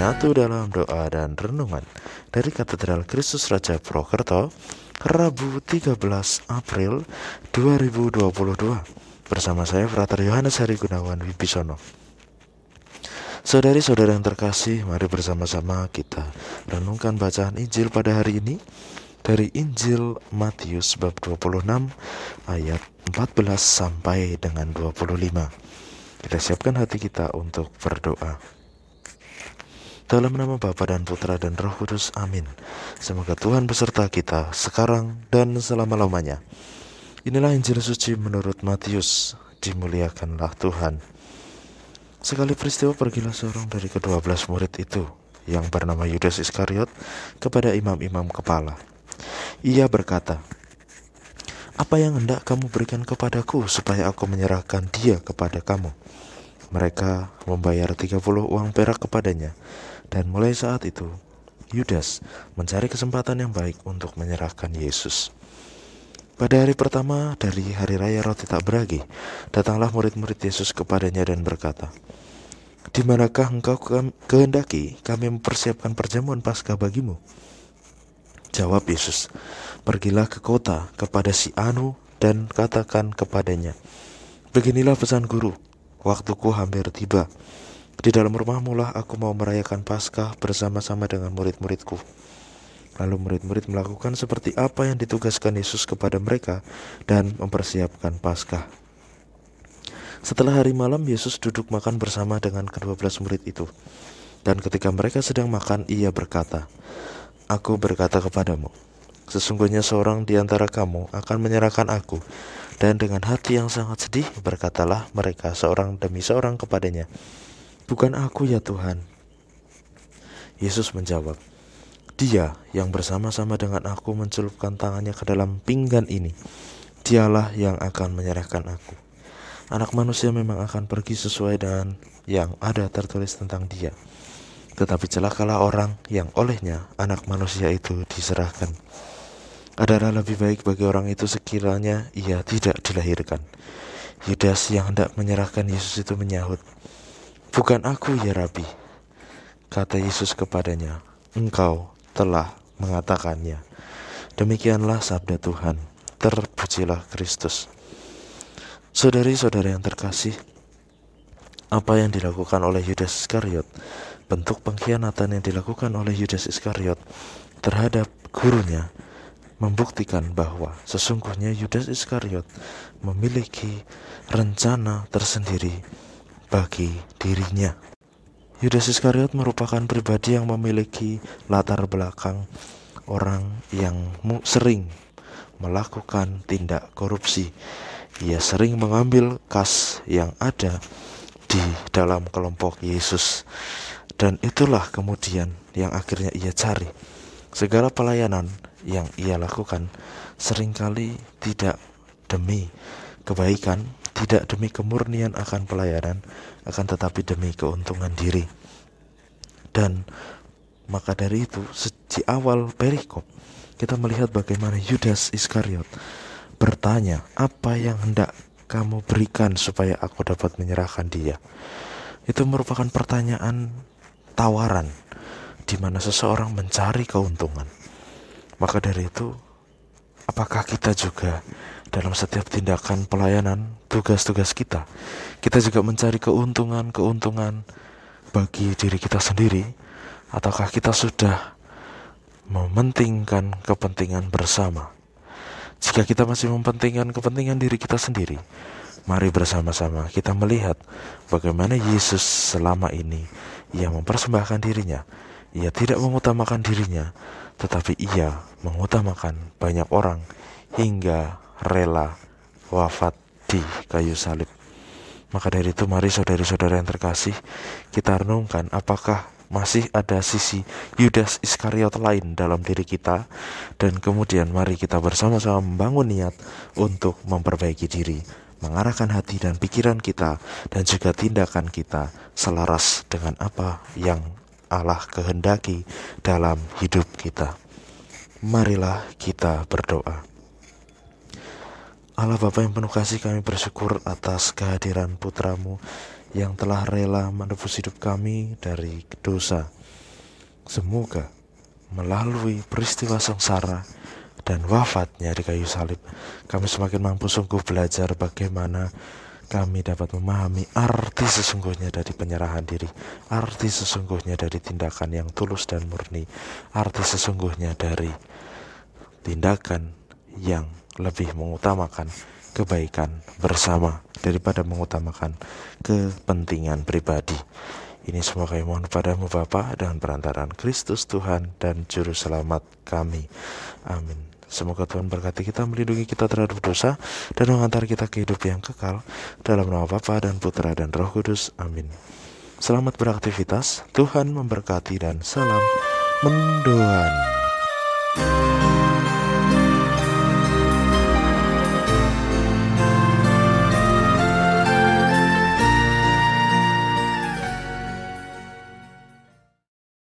menyatu dalam doa dan renungan dari Katedral Kristus Raja Purwokerto, Rabu 13 April 2022. Bersama saya Frater Yohanes Hari Gunawan Wibisono. Saudari-saudara yang terkasih, mari bersama-sama kita renungkan bacaan Injil pada hari ini dari Injil Matius bab 26 ayat 14 sampai dengan 25. Kita siapkan hati kita untuk berdoa. Dalam nama Bapa dan Putra dan Roh Kudus, amin. Semoga Tuhan beserta kita sekarang dan selama-lamanya. Inilah Injil suci menurut Matius. Dimuliakanlah Tuhan. Sekali peristiwa pergilah seorang dari ke-12 murid itu yang bernama Yudas Iskariot kepada imam-imam kepala. Ia berkata, "Apa yang hendak kamu berikan kepadaku supaya aku menyerahkan dia kepada kamu?" Mereka membayar 30 uang perak kepadanya. Dan mulai saat itu, Yudas mencari kesempatan yang baik untuk menyerahkan Yesus. Pada hari pertama dari hari raya roti tak beragi, datanglah murid-murid Yesus kepadanya dan berkata, "Di manakah engkau kehendaki kami mempersiapkan perjamuan Paskah bagimu?" Jawab Yesus, "Pergilah ke kota kepada si Anu dan katakan kepadanya, beginilah pesan guru, waktuku hampir tiba. Di dalam rumahmu lah aku mau merayakan Paskah bersama-sama dengan murid-muridku." Lalu murid-murid melakukan seperti apa yang ditugaskan Yesus kepada mereka dan mempersiapkan Paskah. Setelah hari malam, Yesus duduk makan bersama dengan ke-12 murid itu. Dan ketika mereka sedang makan, ia berkata, "Aku berkata kepadamu, sesungguhnya seorang di antara kamu akan menyerahkan aku." Dan dengan hati yang sangat sedih berkatalah mereka seorang demi seorang kepadanya, "Bukan aku ya Tuhan." Yesus menjawab, "Dia yang bersama-sama dengan aku mencelupkan tangannya ke dalam pinggan ini, dialah yang akan menyerahkan aku. Anak manusia memang akan pergi sesuai dengan yang ada tertulis tentang dia. Tetapi celakalah orang yang olehnya anak manusia itu diserahkan. Adalah lebih baik bagi orang itu sekiranya ia tidak dilahirkan." Yudas yang hendak menyerahkan Yesus itu menyahut, "Bukan aku ya Rabi." Kata Yesus kepadanya, "Engkau telah mengatakannya." Demikianlah sabda Tuhan. Terpujilah Kristus. Saudari-saudara yang terkasih, apa yang dilakukan oleh Yudas Iskariot, bentuk pengkhianatan yang dilakukan oleh Yudas Iskariot terhadap gurunya, membuktikan bahwa sesungguhnya Yudas Iskariot memiliki rencana tersendiri bagi dirinya. Yudas Iskariot merupakan pribadi yang memiliki latar belakang orang yang sering melakukan tindak korupsi. Ia sering mengambil kas yang ada di dalam kelompok Yesus. Dan itulah kemudian yang akhirnya ia cari. Segala pelayanan yang ia lakukan seringkali tidak demi kebaikan, tidak demi kemurnian akan pelayanan, akan tetapi demi keuntungan diri. Dan maka dari itu, di awal perikop kita melihat bagaimana Yudas Iskariot bertanya, "Apa yang hendak kamu berikan supaya aku dapat menyerahkan dia?" Itu merupakan pertanyaan tawaran di mana seseorang mencari keuntungan. Maka dari itu, apakah kita juga dalam setiap tindakan pelayanan, tugas-tugas kita juga mencari keuntungan bagi diri kita sendiri, ataukah kita sudah mementingkan kepentingan bersama? Jika kita masih mementingkan kepentingan diri kita sendiri, mari bersama-sama kita melihat bagaimana Yesus selama ini ia mempersembahkan dirinya. Ia tidak mengutamakan dirinya, tetapi ia mengutamakan banyak orang hingga rela wafat di kayu salib. Maka dari itu, mari saudari-saudara yang terkasih, kita renungkan apakah masih ada sisi Yudas Iskariot lain dalam diri kita. Dan kemudian mari kita bersama-sama membangun niat untuk memperbaiki diri, mengarahkan hati dan pikiran kita dan juga tindakan kita selaras dengan apa yang Allah kehendaki dalam hidup kita. Marilah kita berdoa. Allah Bapa yang penuh kasih, kami bersyukur atas kehadiran Putra-Mu yang telah rela menebus hidup kami dari dosa. Semoga melalui peristiwa sengsara dan wafatnya di kayu salib, kami semakin mampu sungguh belajar bagaimana kami dapat memahami arti sesungguhnya dari penyerahan diri, arti sesungguhnya dari tindakan yang tulus dan murni, arti sesungguhnya dari tindakan yang lebih mengutamakan kebaikan bersama daripada mengutamakan kepentingan pribadi. Ini semua kami mohon padamu Bapa, dengan perantaraan Kristus Tuhan dan Juru Selamat kami. Amin. Semoga Tuhan berkati kita, melindungi kita terhadap dosa, dan mengantar kita ke hidup yang kekal. Dalam nama Bapa dan Putra dan Roh Kudus. Amin. Selamat beraktivitas, Tuhan memberkati, dan salam mendoan.